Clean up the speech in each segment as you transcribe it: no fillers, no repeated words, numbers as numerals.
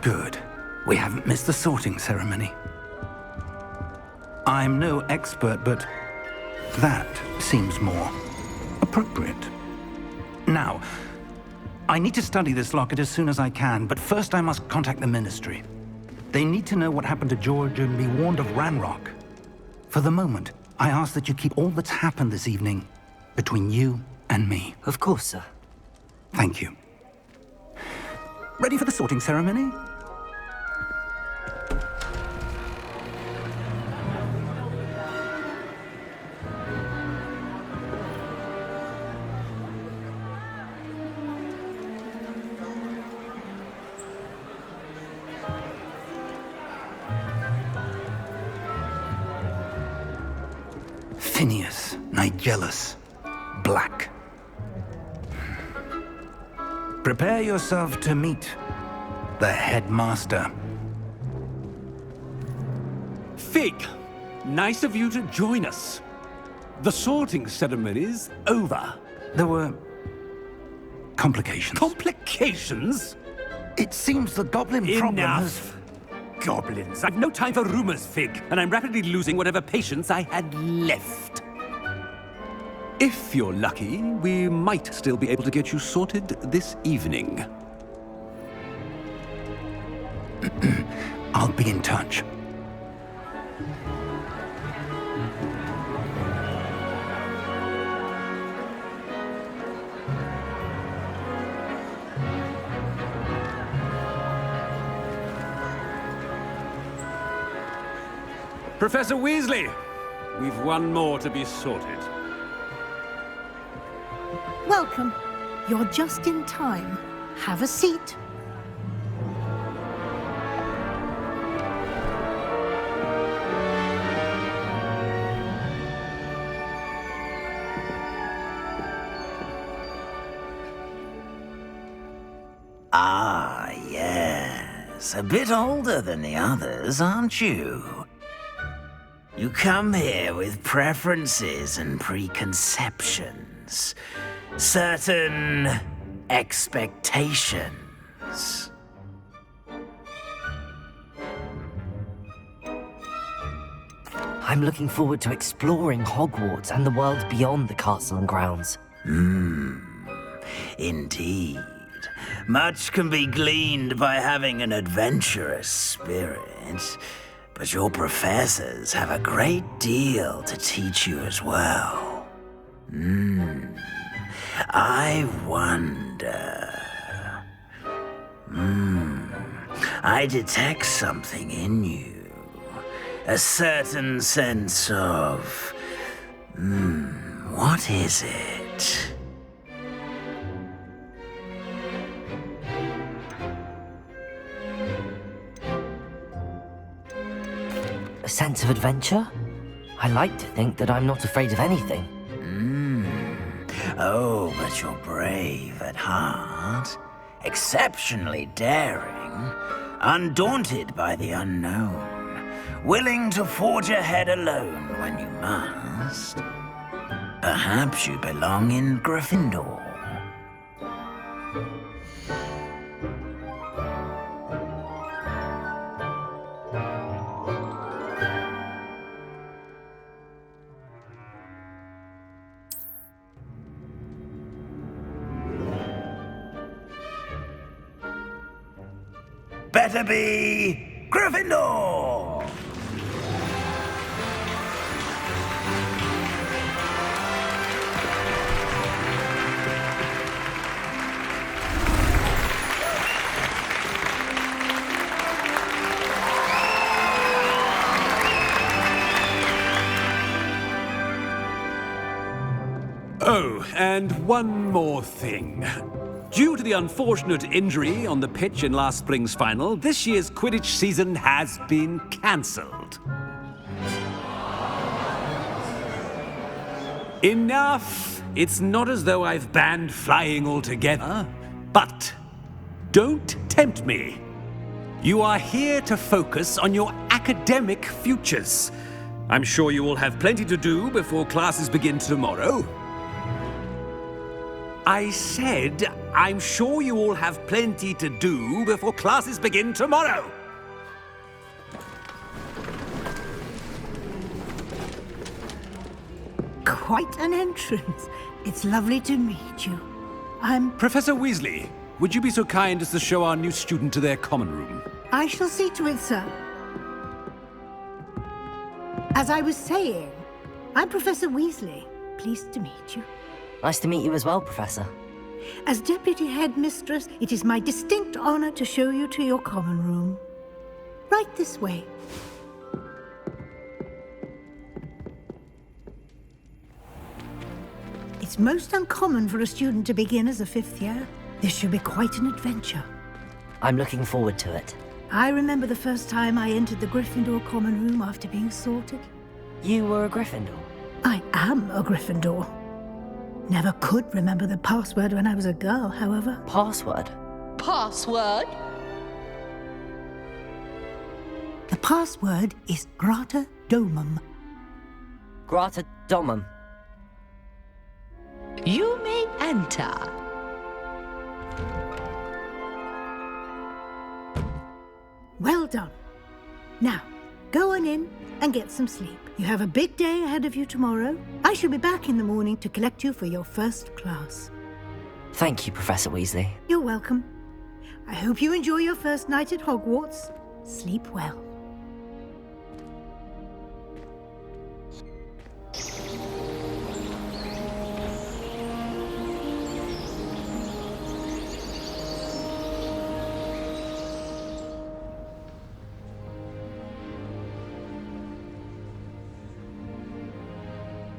Good. We haven't missed the sorting ceremony. I'm no expert, but that seems more appropriate. Now, I need to study this locket as soon as I can, but first I must contact the Ministry. They need to know what happened to George and be warned of Ranrock. For the moment, I ask that you keep all that's happened this evening between you and me. Of course, sir. Thank you. Ready for the sorting ceremony? Phineas, Nigellus, Black. Prepare yourself to meet the headmaster. Fig, nice of you to join us. The sorting ceremony's over. There were complications. Complications? It seems the goblin problem has... Enough! Goblins. I've no time for rumors, Fig, and I'm rapidly losing whatever patience I had left. If you're lucky, we might still be able to get you sorted this evening. I'll be in touch. Professor Weasley, we've one more to be sorted. Welcome. You're just in time. Have a seat. Ah, yes. A bit older than the others, aren't you? You come here with preferences and preconceptions. Certain expectations. I'm looking forward to exploring Hogwarts and the world beyond the castle and grounds. Indeed. Much can be gleaned by having an adventurous spirit, but your professors have a great deal to teach you as well. I wonder... I detect something in you. A certain sense of... what is it? A sense of adventure? I like to think that I'm not afraid of anything. Oh, but you're brave at heart. Exceptionally daring. Undaunted by the unknown. Willing to forge ahead alone when you must. Perhaps you belong in Gryffindor. Better be Gryffindor! Oh, and one more thing. Due to the unfortunate injury on the pitch in last spring's final, this year's Quidditch season has been cancelled. Enough! It's not as though I've banned flying altogether, but don't tempt me. You are here to focus on your academic futures. I'm sure you will have plenty to do before classes begin tomorrow. I said I'm sure you all have plenty to do before classes begin tomorrow. Quite an entrance. It's lovely to meet you. Professor Weasley, would you be so kind as to show our new student to their common room? I shall see to it, sir. As I was saying, I'm Professor Weasley. Pleased to meet you. Nice to meet you as well, Professor. As Deputy Headmistress, it is my distinct honor to show you to your common room. Right this way. It's most uncommon for a student to begin as a fifth year. This should be quite an adventure. I'm looking forward to it. I remember the first time I entered the Gryffindor common room after being sorted. You were a Gryffindor? I am a Gryffindor. Never could remember the password when I was a girl, however. Password? Password? The password is Grata Domum. Grata Domum. You may enter. Well done. Now, go on in and get some sleep. You have a big day ahead of you tomorrow. I shall be back in the morning to collect you for your first class. Thank you, Professor Weasley. You're welcome. I hope you enjoy your first night at Hogwarts. Sleep well.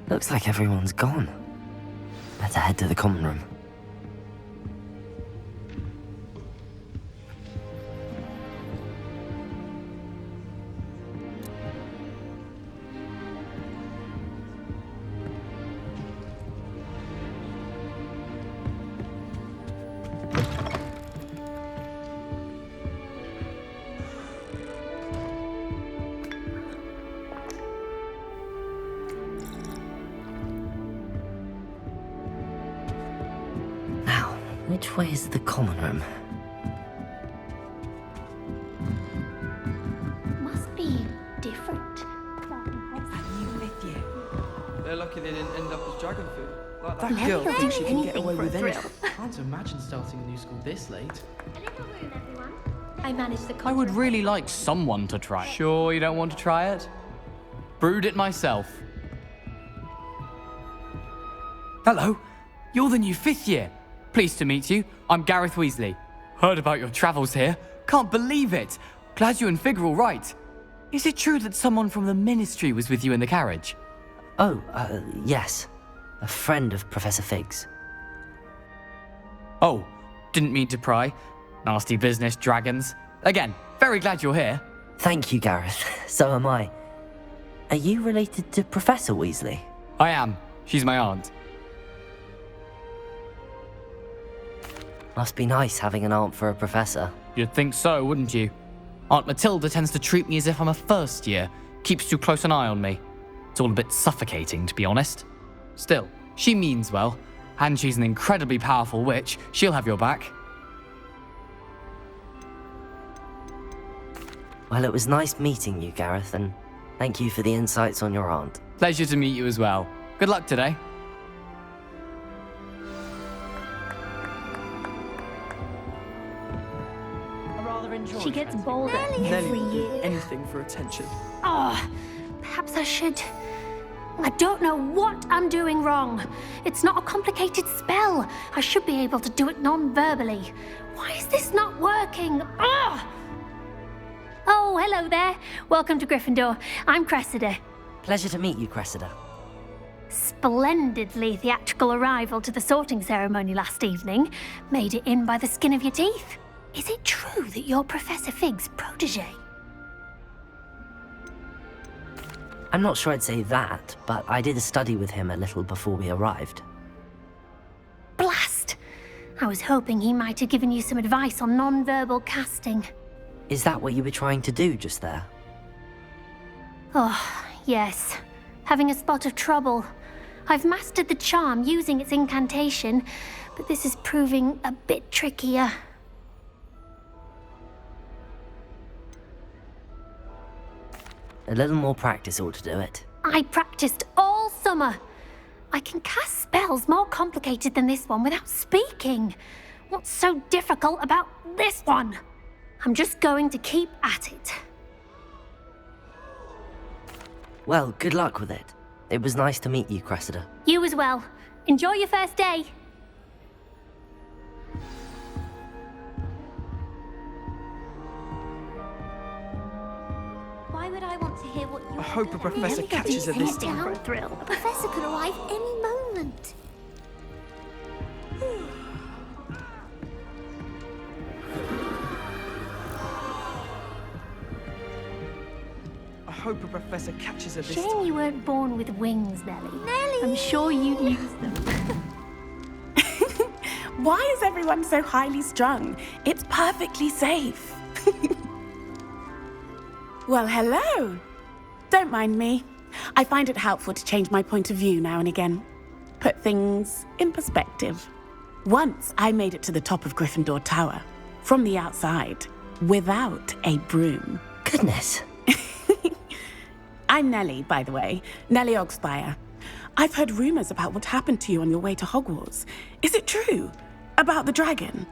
Looks like everyone's gone. Better head to the common room. Which way is the common room? Must be different. They're lucky they didn't end up as dragon food. Like that. That girl thinks she can get away with anything. Can't imagine starting a new school this late. A little room, everyone. I managed the I would really like someone to try it. Sure you don't want to try it? Brewed it myself. Hello, you're the new fifth year. Pleased to meet you. I'm Gareth Weasley. Heard about your travels here. Can't believe it. Glad you and Fig are all right. Is it true that someone from the Ministry was with you in the carriage? Oh, yes. A friend of Professor Fig's. Oh, didn't mean to pry. Nasty business, dragons. Again, very glad you're here. Thank you, Gareth. So am I. Are you related to Professor Weasley? I am. She's my aunt. Must be nice having an aunt for a professor. You'd think so, wouldn't you? Aunt Matilda tends to treat me as if I'm a first year. Keeps too close an eye on me. It's all a bit suffocating, to be honest. Still, she means well. And she's an incredibly powerful witch. She'll have your back. Well, it was nice meeting you, Gareth, and thank you for the insights on your aunt. Pleasure to meet you as well. Good luck today. She gets bolder every year. Anything for attention. Oh, perhaps I should. I don't know what I'm doing wrong. It's not a complicated spell. I should be able to do it non-verbally. Why is this not working? Oh, hello there. Welcome to Gryffindor. I'm Cressida. Pleasure to meet you, Cressida. Splendidly theatrical arrival to the sorting ceremony last evening. Made it in by the skin of your teeth. Is it true that you're Professor Fig's protege? I'm not sure I'd say that, but I did study with him a little before we arrived. Blast! I was hoping he might have given you some advice on non-verbal casting. Is that what you were trying to do just there? Oh, yes. Having a spot of trouble. I've mastered the charm using its incantation, but this is proving a bit trickier. A little more practice ought to do it. I practiced all summer. I can cast spells more complicated than this one without speaking. What's so difficult about this one? I'm just going to keep at it. Well, good luck with it. It was nice to meet you, Cressida. You as well. Enjoy your first day. Why would I want to hear what you... I hope a professor catches her this time. Down thrill. A professor could arrive any moment. I hope a professor catches her this Shame time. you weren't born with wings, Nellie. Nellie! I'm sure you'd use them. Why is everyone so highly strung? It's perfectly safe. Well, hello. Don't mind me. I find it helpful to change my point of view now and again. Put things in perspective. Once I made it to the top of Gryffindor Tower, from the outside, without a broom. Goodness. I'm Nellie, by the way. Nellie Ogspire. I've heard rumors about what happened to you on your way to Hogwarts. Is it true? About the dragon?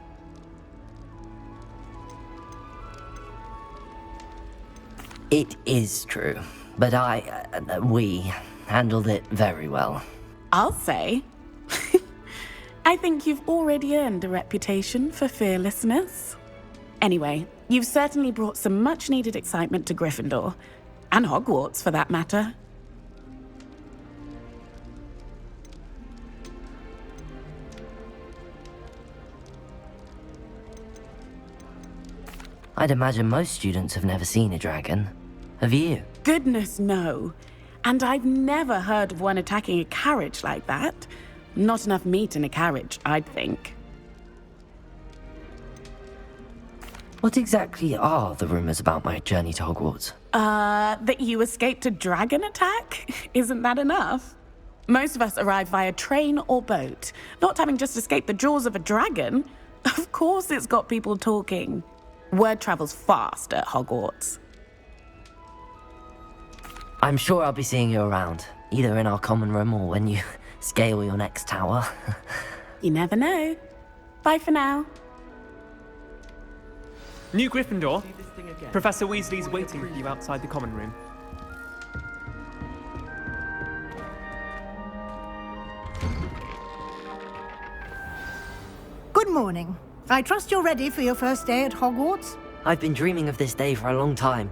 It is true, but we handled it very well. I'll say. I think you've already earned a reputation for fearlessness. Anyway, you've certainly brought some much-needed excitement to Gryffindor. And Hogwarts, for that matter. I'd imagine most students have never seen a dragon. Have you? Goodness, no. And I've never heard of one attacking a carriage like that. Not enough meat in a carriage, I'd think. What exactly are the rumors about my journey to Hogwarts? That you escaped a dragon attack? Isn't that enough? Most of us arrive via train or boat, not having just escaped the jaws of a dragon. Of course it's got people talking. Word travels fast at Hogwarts. I'm sure I'll be seeing you around, either in our common room or when you scale your next tower. You never know. Bye for now. New Gryffindor. Professor Weasley's waiting for you outside the common room. Good morning. I trust you're ready for your first day at Hogwarts? I've been dreaming of this day for a long time.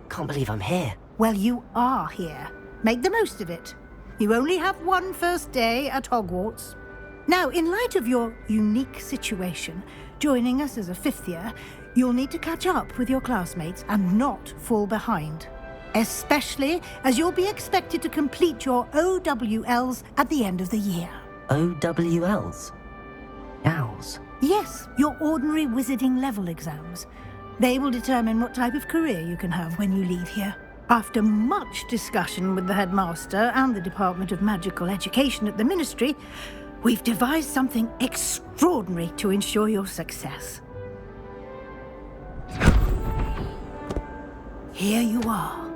Can't believe I'm here. Well, you are here. Make the most of it. You only have one first day at Hogwarts. Now, in light of your unique situation, joining us as a fifth year, you'll need to catch up with your classmates and not fall behind. Especially as you'll be expected to complete your OWLs at the end of the year. OWLs? Owls? Yes, your ordinary wizarding level exams. They will determine what type of career you can have when you leave here. After much discussion with the headmaster and the Department of Magical Education at the Ministry, we've devised something extraordinary to ensure your success. Here you are.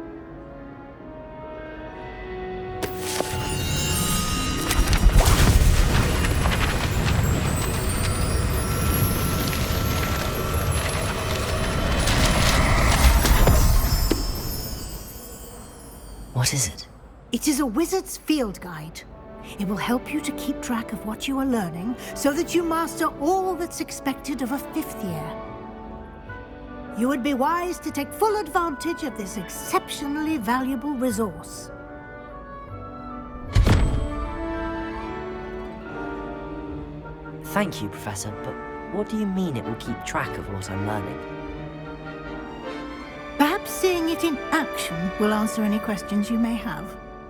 What is it? It is a wizard's field guide. It will help you to keep track of what you are learning so that you master all that's expected of a fifth year. You would be wise to take full advantage of this exceptionally valuable resource. Thank you, Professor, but what do you mean it will keep track of what I'm learning? Perhaps seeing it in action will answer any questions you may have.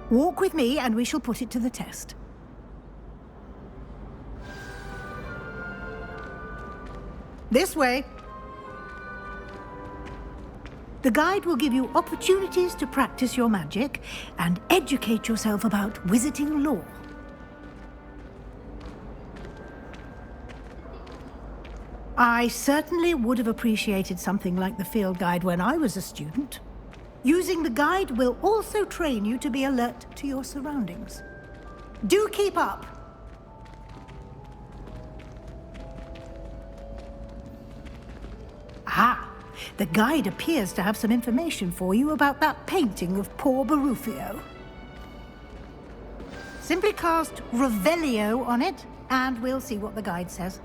Walk with me and we shall put it to the test. This way. The guide will give you opportunities to practice your magic and educate yourself about wizarding lore. I certainly would have appreciated something like the field guide when I was a student. Using the guide will also train you to be alert to your surroundings. Do keep up! Ah, the guide appears to have some information for you about that painting of poor Barufio. Simply cast Revelio on it, and we'll see what the guide says.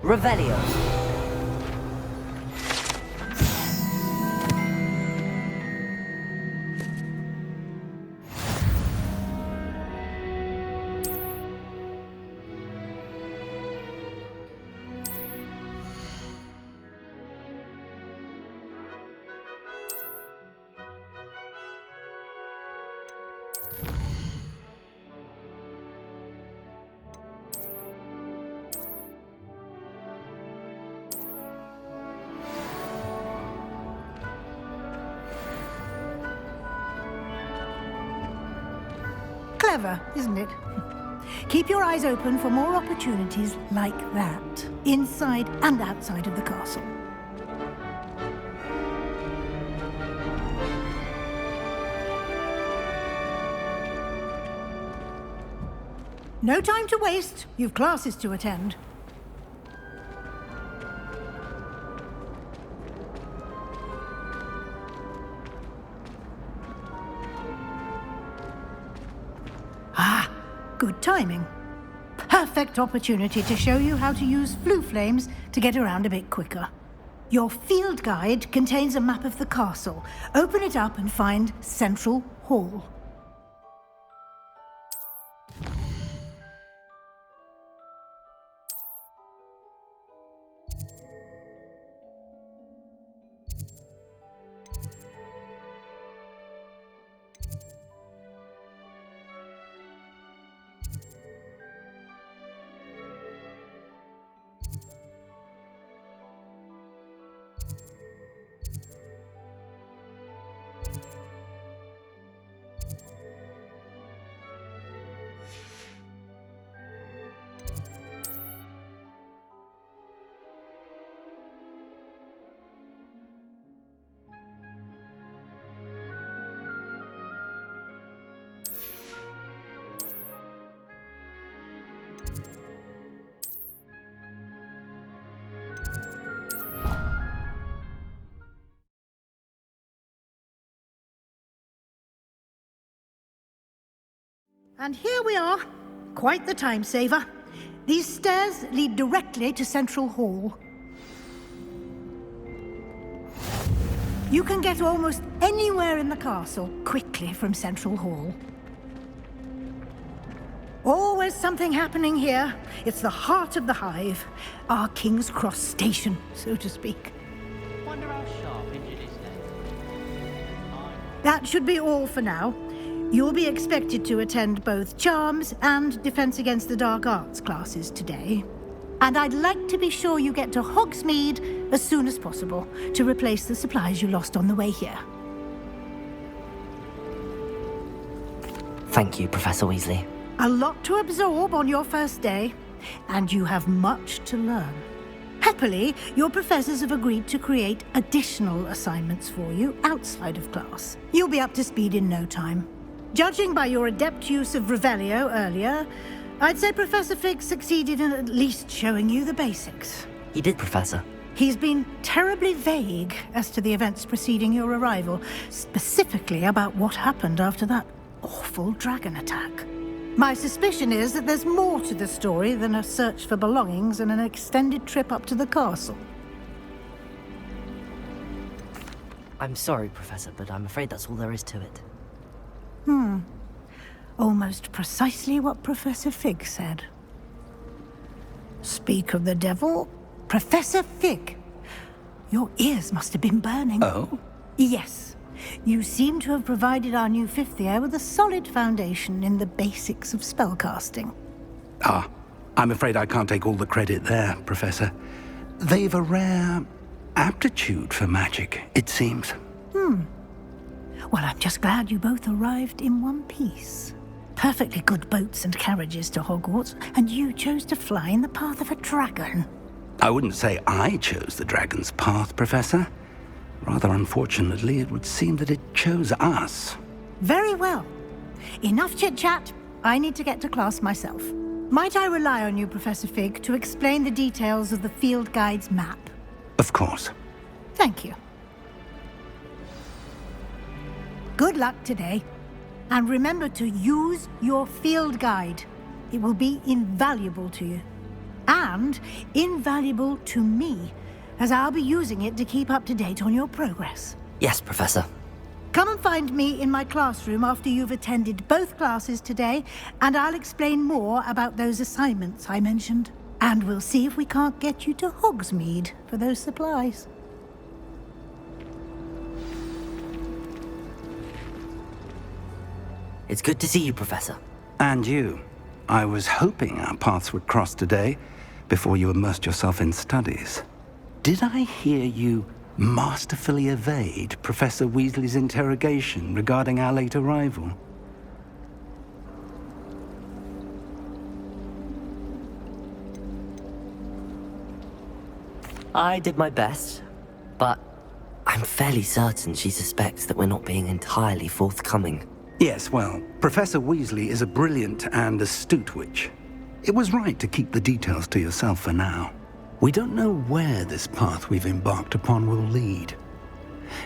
Revelio. Clever, isn't it? Keep your eyes open for more opportunities like that, inside and outside of the castle. No time to waste. You've classes to attend. Ah, good timing. Perfect opportunity to show you how to use flue flames to get around a bit quicker. Your field guide contains a map of the castle. Open it up and find Central Hall. And here we are. Quite the time saver. These stairs lead directly to Central Hall. You can get almost anywhere in the castle quickly from Central Hall. Always something happening here. It's the heart of the hive. Our King's Cross station, so to speak. Wonder how sharp Injured is then. That should be all for now. You'll be expected to attend both Charms and Defense Against the Dark Arts classes today. And I'd like to be sure you get to Hogsmeade as soon as possible to replace the supplies you lost on the way here. Thank you, Professor Weasley. A lot to absorb on your first day, and you have much to learn. Happily, your professors have agreed to create additional assignments for you outside of class. You'll be up to speed in no time. Judging by your adept use of Revelio earlier, I'd say Professor Fig succeeded in at least showing you the basics. He did, Professor. He's been terribly vague as to the events preceding your arrival, specifically about what happened after that awful dragon attack. My suspicion is that there's more to the story than a search for belongings and an extended trip up to the castle. I'm sorry, Professor, but I'm afraid that's all there is to it. Almost precisely what Professor Fig said. Speak of the devil, Professor Fig. Your ears must have been burning. Oh? Yes. You seem to have provided our new fifth year with a solid foundation in the basics of spellcasting. Ah, I'm afraid I can't take all the credit there, Professor. They've a rare aptitude for magic, it seems. Well, I'm just glad you both arrived in one piece. perfectly good boats and carriages to Hogwarts, and you chose to fly in the path of a dragon. I wouldn't say I chose the dragon's path, Professor. Rather unfortunately, it would seem that it chose us. Very well. Enough chit-chat. I need to get to class myself. Might I rely on you, Professor Fig, to explain the details of the field guide's map? Of course. Thank you. Good luck today. And remember to use your field guide. It will be invaluable to you. And invaluable to me, as I'll be using it to keep up to date on your progress. Yes, Professor. Come and find me in my classroom after you've attended both classes today, and I'll explain more about those assignments I mentioned. And we'll see if we can't get you to Hogsmeade for those supplies. It's good to see you, Professor. And you. I was hoping our paths would cross today, before you immersed yourself in studies. Did I hear you masterfully evade Professor Weasley's interrogation regarding our late arrival? I did my best, but I'm fairly certain she suspects that we're not being entirely forthcoming. Yes, well, Professor Weasley is a brilliant and astute witch. It was right to keep the details to yourself for now. We don't know where this path we've embarked upon will lead.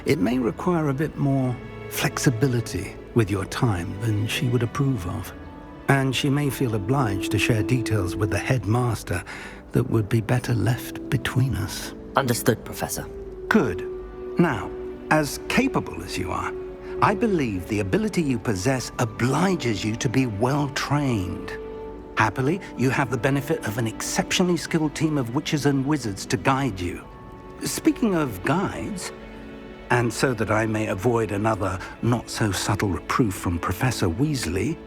It may require a bit more flexibility with your time than she would approve of. And she may feel obliged to share details with the headmaster that would be better left between us. Understood, Professor. Good. Now, as capable as you are, I believe the ability you possess obliges you to be well trained. Happily, you have the benefit of an exceptionally skilled team of witches and wizards to guide you. Speaking of guides, and so that I may avoid another not-so-subtle reproof from Professor Weasley,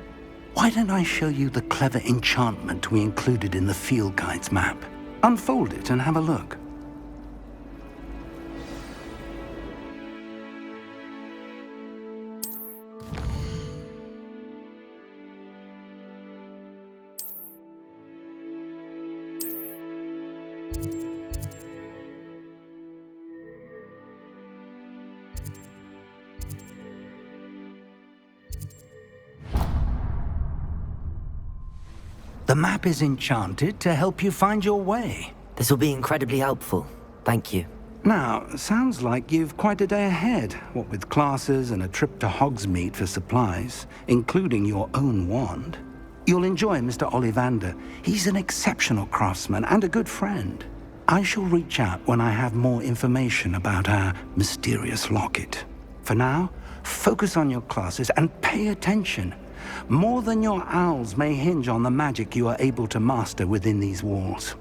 why don't I show you the clever enchantment we included in the field guide's map? Unfold it and have a look. The map is enchanted to help you find your way. This will be incredibly helpful. Thank you. Now, sounds like you've quite a day ahead, what with classes and a trip to Hogsmeade for supplies, including your own wand. You'll enjoy Mr. Ollivander. He's an exceptional craftsman and a good friend. I shall reach out when I have more information about our mysterious locket. For now, focus on your classes and pay attention. More than your owls may hinge on the magic you are able to master within these walls.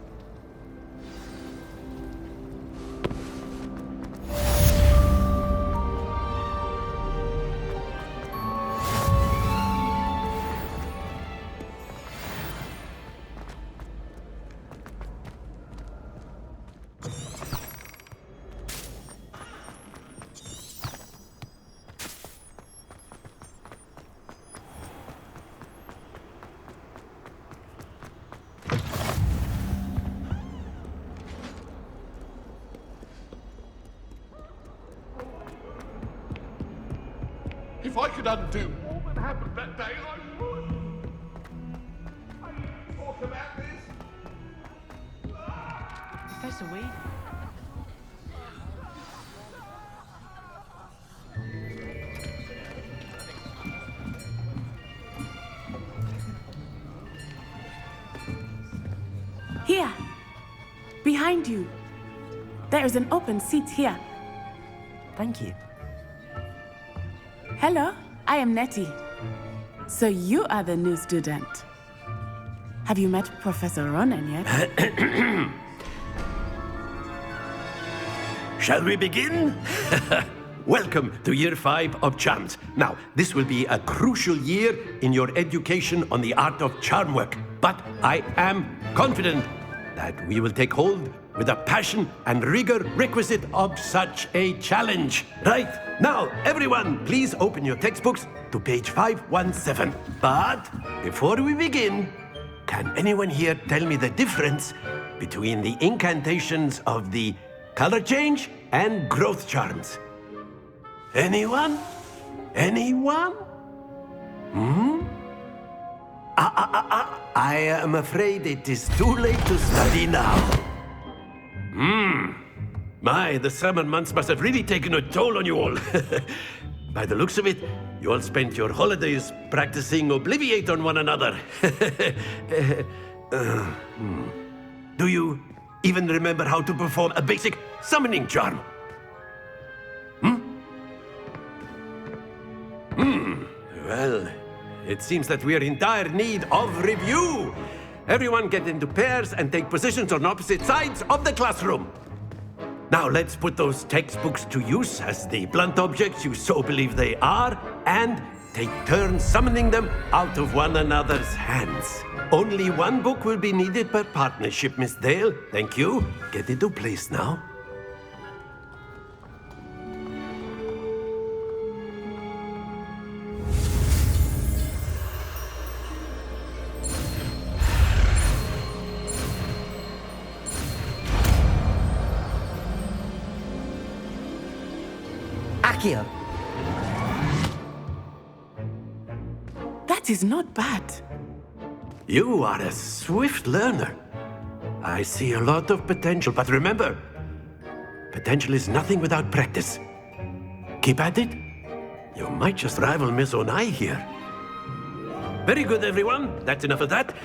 If I could undo all that happened that day, I would. I need to talk about this. Professor Weed? Here. Behind you. There is an open seat here. Thank you. Hello, I am Nettie. So you are the new student. Have you met Professor Ronan yet? Shall we begin? Welcome to Year 5 of Charms. Now, this will be a crucial year in your education on the art of charm work. But I am confident that we will take hold with the passion and rigor requisite of such a challenge. Right, Now, everyone, please open your textbooks to page 517. But before we begin, can anyone here tell me the difference between the incantations of the color change and growth charms? Anyone? Anyone? I am afraid it is too late to study now. My, the summer months must have really taken a toll on you all. By the looks of it, you all spent your holidays practicing Obliviate on one another. Do you even remember how to perform a basic summoning charm? Well, it seems that we are in dire need of review. Everyone get into pairs and take positions on opposite sides of the classroom. Now let's put those textbooks to use as the blunt objects you so believe they are, and take turns summoning them out of one another's hands. Only one book will be needed per partnership, Miss Dale. Thank you. Get into place now. Accio. That is not bad. You are a swift learner. I see a lot of potential, but remember, potential is nothing without practice. Keep at it. You might just rival Miss Onai here. Very good, everyone. That's enough of that.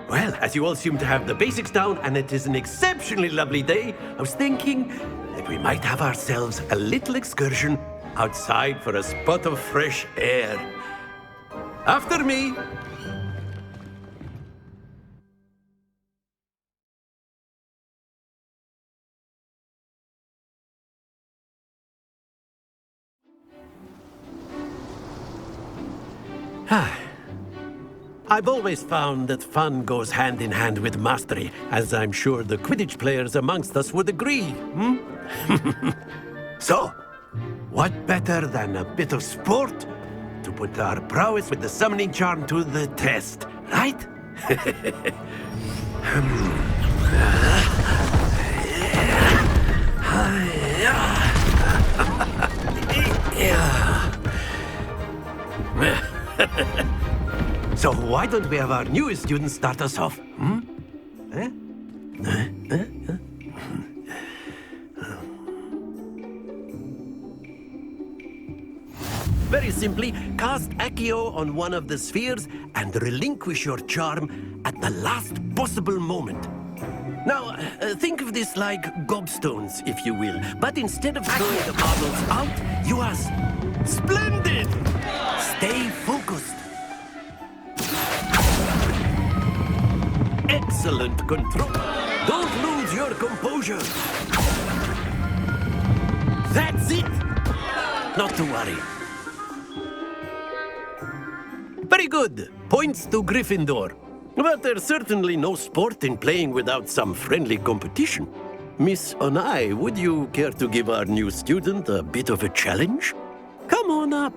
Well, as you all seem to have the basics down, and it is an exceptionally lovely day, I was thinking that we might have ourselves a little excursion outside for a spot of fresh air. After me. I've always found that fun goes hand in hand with mastery, as I'm sure the Quidditch players amongst us would agree. So, what better than a bit of sport to put our prowess with the summoning charm to the test, right? So why don't we have our newest student start us off? Very simply, cast Accio on one of the spheres and relinquish your charm at the last possible moment. Now, think of this like gobstones, if you will. But instead of throwing the marbles out, you are splendid! Stay focused. Excellent control. Don't lose your composure. That's it. Not to worry. Very good. Points to Gryffindor. But there's certainly no sport in playing without some friendly competition. Miss Onai, would you care to give our new student a bit of a challenge? Come on up.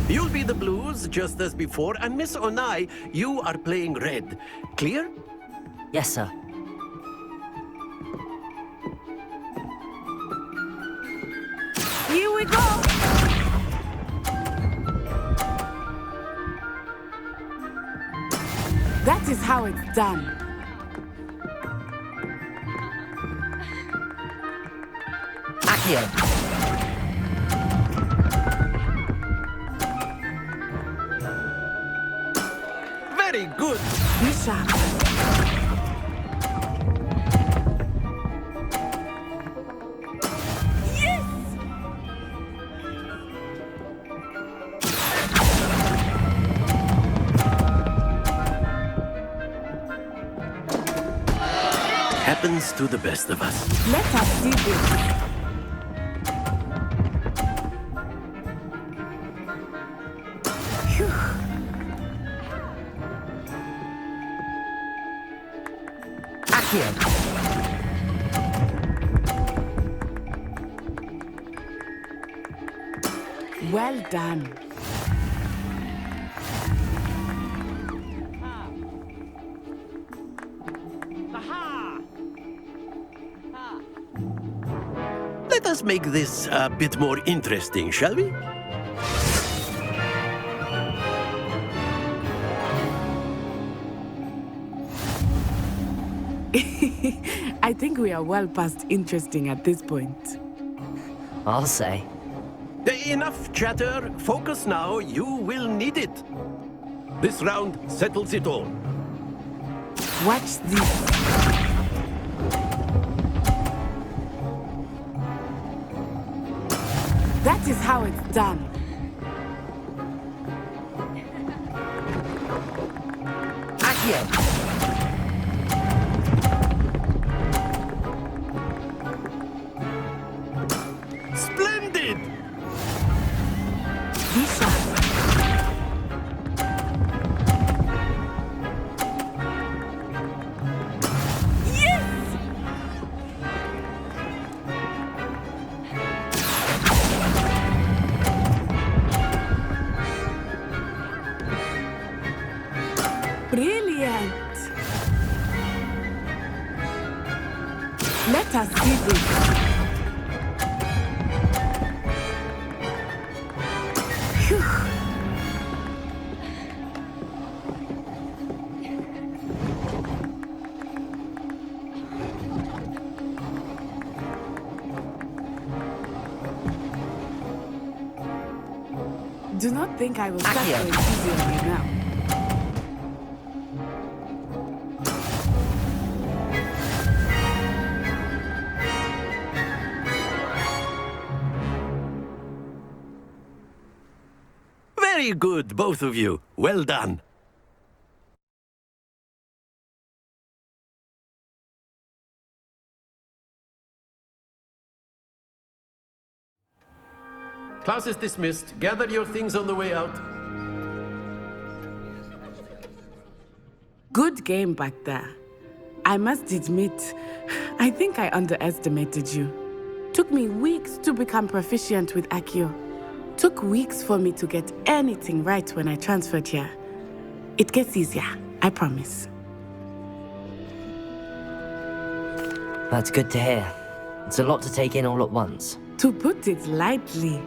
You'll be the blues, just as before, and Miss Onai, you are playing red. Clear? Yes, sir. Here we go! That is how it's done. Accio. Very good. Bishop. Yes! Happens to the best of us. Let us do this. Well done. Let us make this a bit more interesting, shall we? I think we are well past interesting at this point. I'll say. Enough chatter. Focus now. You will need it. This round settles it all. Watch this. That is how it's done. Accio! Splendid! Brilliant! Let us see this. Phew. Do not think I will start going easy on you now. Very good, both of you. Well done. Class is dismissed. Gather your things on the way out. Good game back there. I must admit, I think I underestimated you. Took me weeks to become proficient with Accio. Took weeks for me to get anything right when I transferred here. It gets easier, I promise. That's good to hear. It's a lot to take in all at once. To put it lightly,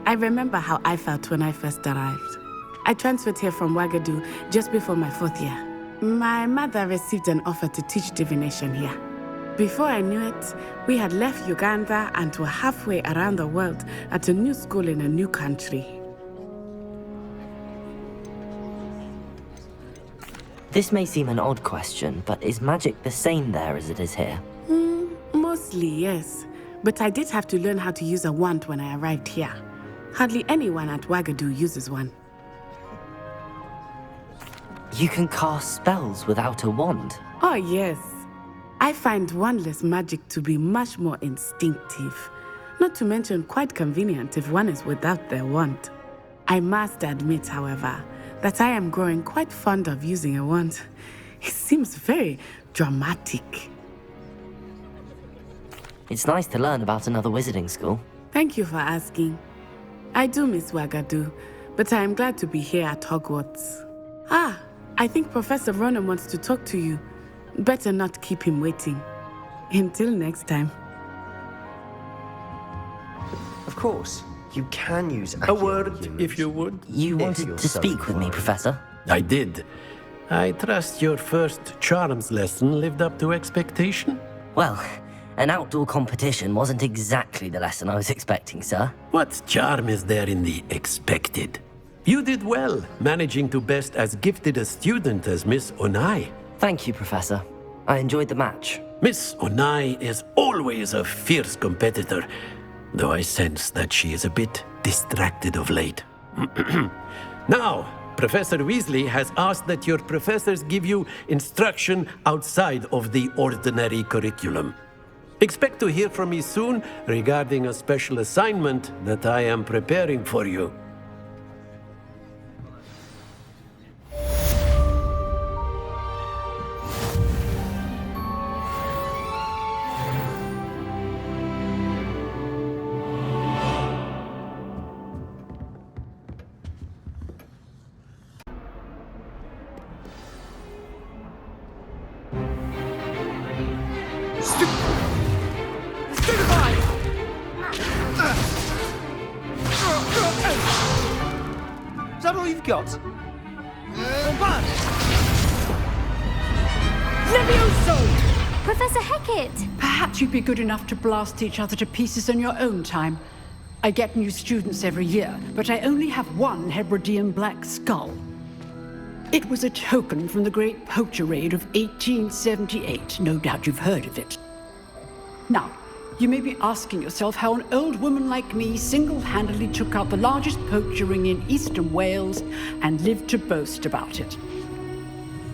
I remember how I felt when I first arrived. I transferred here from Ouagadougou just before my 4th year. My mother received an offer to teach divination here. Before I knew it, we had left Uganda and were halfway around the world at a new school in a new country. This may seem an odd question, but is magic the same there as it is here? Mostly, yes. But I did have to learn how to use a wand when I arrived here. Hardly anyone at Ouagadougou uses one. You can cast spells without a wand? Oh, yes. I find wandless magic to be much more instinctive. Not to mention quite convenient if one is without their wand. I must admit, however, that I am growing quite fond of using a wand. It seems very dramatic. It's nice to learn about another wizarding school. Thank you for asking. I do miss Ouagadougou, but I am glad to be here at Hogwarts. Ah, I think Professor Ronan wants to talk to you. Better not keep him waiting. Until next time. Of course, you can use a word, if you would. You wanted to speak with me, Professor? I did. I trust your first charms lesson lived up to expectation? Well, an outdoor competition wasn't exactly the lesson I was expecting, sir. What charm is there in the expected? You did well, managing to best as gifted a student as Miss Onai. Thank you, Professor. I enjoyed the match. Miss Onai is always a fierce competitor, though I sense that she is a bit distracted of late. Now, Professor Weasley has asked that your professors give you instruction outside of the ordinary curriculum. Expect to hear from me soon regarding a special assignment that I am preparing for you. Is that all you've got? Levioso! Professor Hecat! Perhaps you'd be good enough to blast each other to pieces in your own time. I get new students every year, but I only have one Hebridean black skull. It was a token from the Great Poacher Raid of 1878. No doubt you've heard of it. Now, you may be asking yourself how an old woman like me single-handedly took out the largest poacher ring in eastern Wales and lived to boast about it.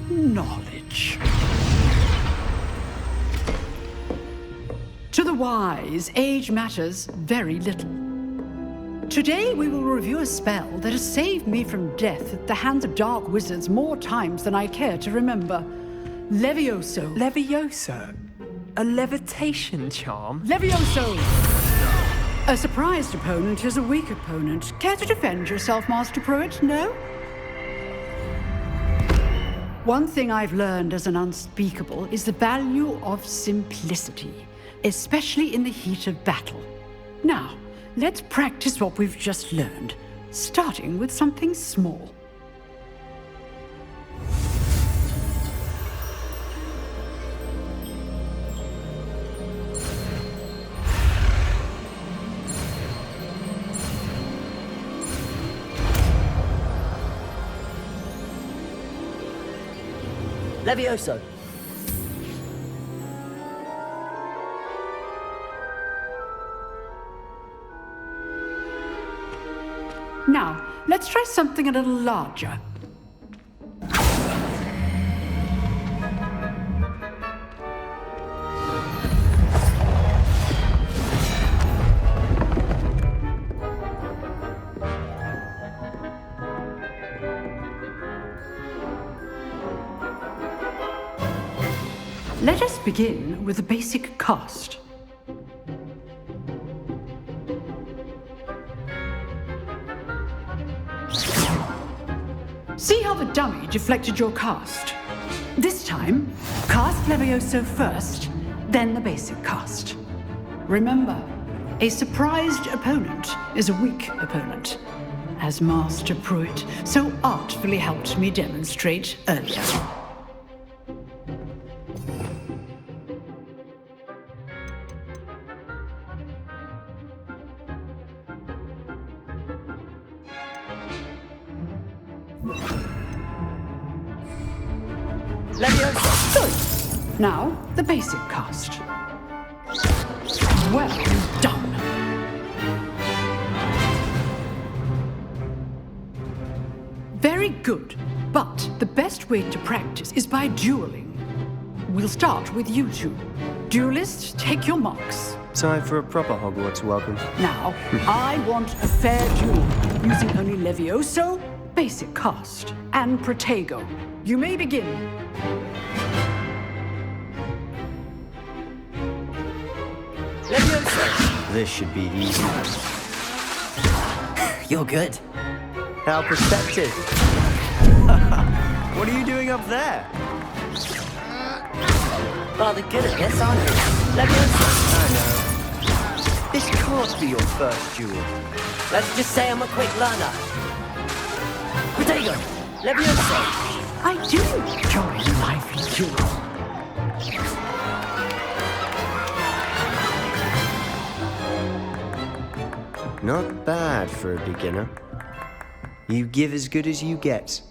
Knowledge. To the wise, age matters very little. Today we will review a spell that has saved me from death at the hands of dark wizards more times than I care to remember. Levioso. Levioso? A levitation charm? Levioso! A surprised opponent is a weak opponent. Care to defend yourself, Master Pruitt? No? One thing I've learned as an unspeakable is the value of simplicity, especially in the heat of battle. Now, let's practice what we've just learned, starting with something small. Levioso! Now, let's try something a little larger. Let us begin with a basic cast. See how the dummy deflected your cast? This time, cast Levioso first, then the basic cast. Remember, a surprised opponent is a weak opponent, as Master Pruitt so artfully helped me demonstrate earlier. Levioso! Good. Now, the basic cast. Well done. Very good. But the best way to practice is by dueling. We'll start with you two. Duelists, take your marks. Time for a proper Hogwarts welcome. Now, I want a fair duel, using only Levioso, basic cast, and Protego. You may begin. Levioso! This should be easy. You're good. How perceptive. What are you doing up there? Rather good at this, aren't you? Levioso! I know. This can't be your first duel. Let's just say I'm a quick learner. Protego! Levioso! I do enjoy lively duels. Not bad for a beginner. You give as good as you get.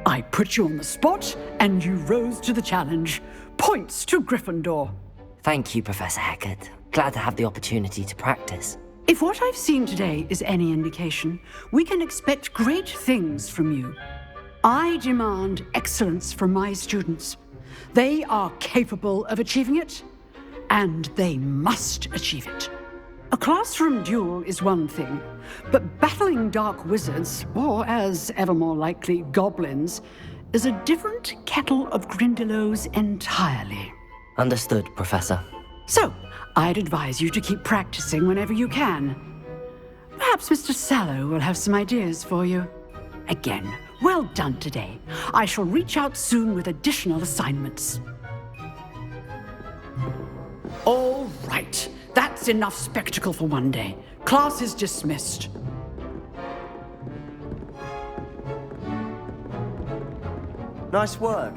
I put you on the spot, and you rose to the challenge. Points to Gryffindor. Thank you, Professor Hecat. Glad to have the opportunity to practice. If what I've seen today is any indication, we can expect great things from you. I demand excellence from my students. They are capable of achieving it, and they must achieve it. A classroom duel is one thing, but battling dark wizards, or as ever more likely, goblins, is a different kettle of Grindylows entirely. Understood, Professor. So, I'd advise you to keep practicing whenever you can. Perhaps Mr. Sallow will have some ideas for you. Again, well done today. I shall reach out soon with additional assignments. All right. That's enough spectacle for one day. Class is dismissed. Nice work.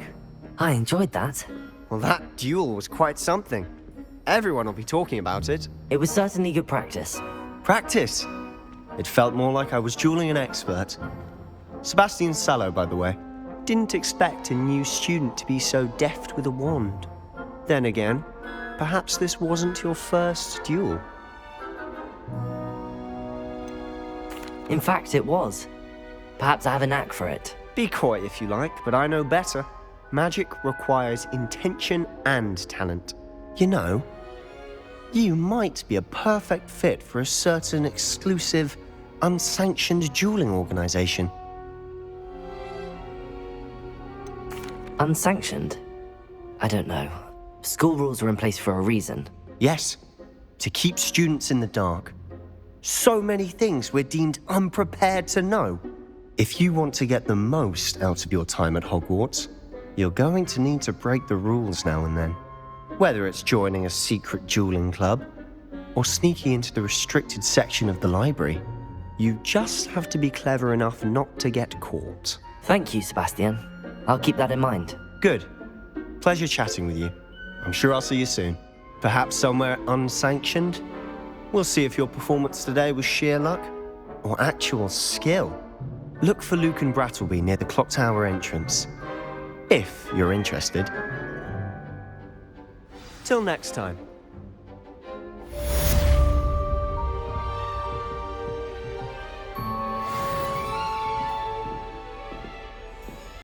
I enjoyed that. Well, that duel was quite something. Everyone will be talking about it. It was certainly good practice. Practice? It felt more like I was dueling an expert. Sebastian Sallow, by the way. Didn't expect a new student to be so deft with a wand. Then again, perhaps this wasn't your first duel. In fact, it was. Perhaps I have a knack for it. Be coy if you like, but I know better. Magic requires intention and talent. You know, you might be a perfect fit for a certain exclusive, unsanctioned dueling organization. Unsanctioned? I don't know. School rules are in place for a reason. Yes, to keep students in the dark. So many things we're deemed unprepared to know. If you want to get the most out of your time at Hogwarts, you're going to need to break the rules now and then. Whether it's joining a secret dueling club, or sneaking into the restricted section of the library, you just have to be clever enough not to get caught. Thank you, Sebastian. I'll keep that in mind. Good. Pleasure chatting with you. I'm sure I'll see you soon. Perhaps somewhere unsanctioned? We'll see if your performance today was sheer luck or actual skill. Look for Luke and Brattleby near the clock tower entrance, if you're interested. Till next time.